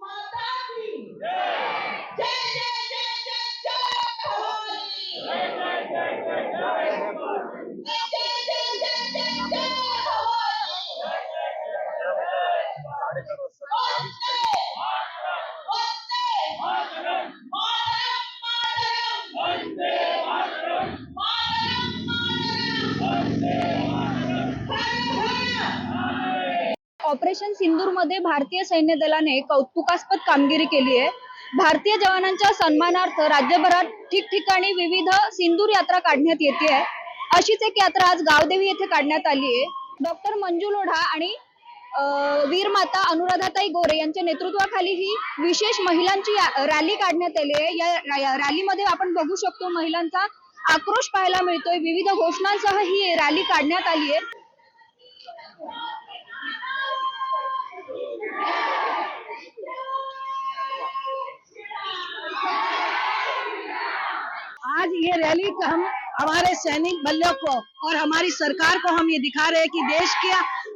माता की जय जय जय जय जय भवानी जय जय जय जय जय भवानी जय जय जय जय जय जय भवानी जय जय जय जय वंदे मातरम मातरम वंदे मातरम मातरम वंदे मातरम। ऑपरेशन सिंदूर मध्ये भारतीय सैन्य दलाने कौतुकास्पद कामगिरी केली आहे। भारतीय जवानांच्या सन्मानार्थ राज्यभरात ठिकठिकाणी विविध सिंदूर यात्रा काढण्यात येते आहे। अशीच एक यात्रा आज गावदेवी येथे काढण्यात आली आहे। डॉक्टर मंजू लोढा आणि वीर माता अनुराधाताई गोरे यांच्या नेतृत्वाखाली ही विशेष महिलांची रॅली काढण्यात आली आहे। या रॅलीमध्ये आपण बघू शकतो महिलांचा आक्रोश पाहायला मिळतोय। विविध घोषणांसह ही रॅली काढण्यात आली आहे। आज ये रैली का हम हमारे सैनिक बलों को और हमारी सरकार को हम ये दिखा रहे हैं कि देश के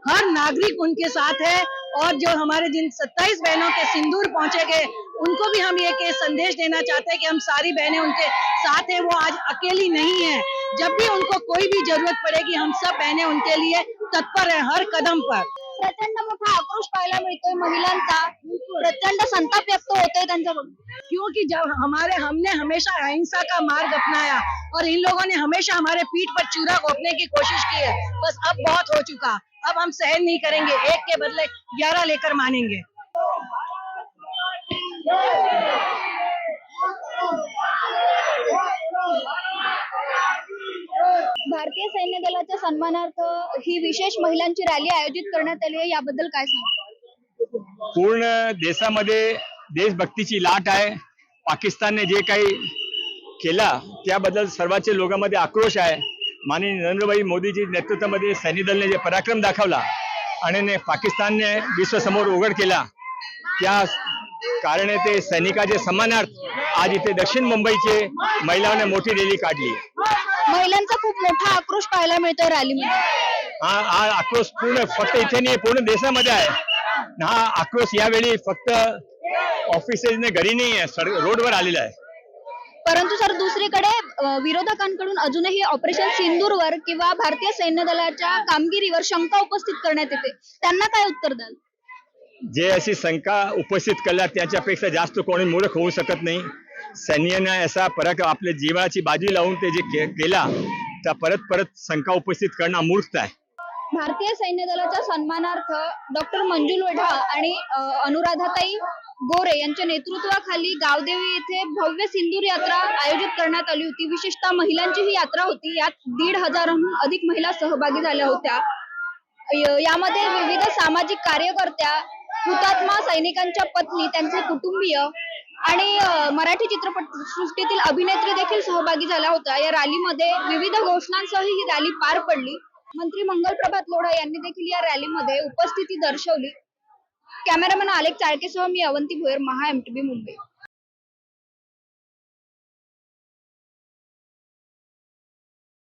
हर नागरिक उनके साथ है और जो हमारे जिन 27 बहनों के सिंदूर पहुंचे गए उनको भी हम ये संदेश देना चाहते हैं कि हम सारी बहनें उनके साथ हैं, वो आज अकेली नहीं है। जब भी उनको कोई भी जरूरत पड़ेगी हम सब बहनें उनके लिए तत्पर है हर कदम पर। प्रचंड मोठा आक्रोश पाहायला मिळतोय महिलांचा, प्रचंड संताप व्यक्त होतोय त्यांच्याकडून, क्योंकि जब हमने हमेशा अहिंसा का मार्ग अपनाया और इन लोगों ने हमेशा हमारे पीठ पर चूरा घोंपने की कोशिश की है। बस अब बहुत हो चुका, अब हम सहन नहीं करेंगे, एक के बदले 11 लेकर मानेंगे। भारतीय सैन्य दलाच्या सन्मानार्थ ही विशेष महिलांची रॅली आयोजित करण्यात आली आहे, याबद्दल काय सांगता? पूर्ण देशामध्ये देशभक्तीची लाट आहे। पाकिस्तानने जे काही केला त्याबद्दल सर्वांच्या लोकांमध्ये आक्रोश आहे। माननीय नरेंद्रभाई मोदीजी नेतृत्वामध्ये सैन्य दलाने जे पराक्रम दाखवला आणि पाकिस्तानने विश्वसमोर उघड केला, त्या कारणे ते सैनिकांच्या सन्मानार्थ आज इथे दक्षिण मुंबईचे महिलांनी मोठी रॅली काढली। महिलांचा खूप मोठा आक्रोश पाहायला मिळतोय रॅलीमध्ये। हा आक्रोश पूर्ण फक्त इथे नाही, पूर्ण देशामध्ये आहे। हा आक्रोश यावेळी फक्त ऑफिसेसने घरी नाही आहे, रोडवर आलेला आहे। परंतु सर, दुसरीकडे विरोधकांकडून अजूनही ऑपरेशन सिंदूरवर किंवा भारतीय सैन्य दलाच्या कामगिरीवर शंका उपस्थित करण्यात येते, त्यांना काय उत्तर द्याल? जे अशी शंका उपस्थित केल्या त्याच्यापेक्षा जास्त कोणी मूर्ख होऊ शकत नाही। सैन्याने असा पराक्रम आपल्या जीवाची बाजी लावून ते जे केला त्या परत परत शंका उपस्थित करणं मूर्खता आहे। भारतीय सैन्य दलाच्या सन्मानार्थ डॉक्टर मंजू लोढा आणि अनुराधाताई गोरे यांच्या नेतृत्वाखाली गावदेवी येथे भव्य सिंदूर यात्रा आयोजित करण्यात आली होती। विशेषतः महिलांची ही यात्रा होती। यात 1,500हून अधिक महिला सहभागी झाल्या होत्या। यामध्ये विविध सामाजिक कार्यकर्त्या, हुतात्मा सैनिकांच्या पत्नी, त्यांचे कुटुंबीय आणि मराठी चित्रपट सृष्टीतील अभिनेत्री देखील सहभागी झाल्या होत्या। या रॅलीमध्ये विविध घोषणांसह ही रॅली पार पडली। मंत्री मंगल प्रभात लोढा यांनी देखील या रॅलीमध्ये उपस्थिती दर्शवली। कॅमेरामॅन अलेक्स चाळकेसह मी अवंती भोयर, महा MTV मुंबई।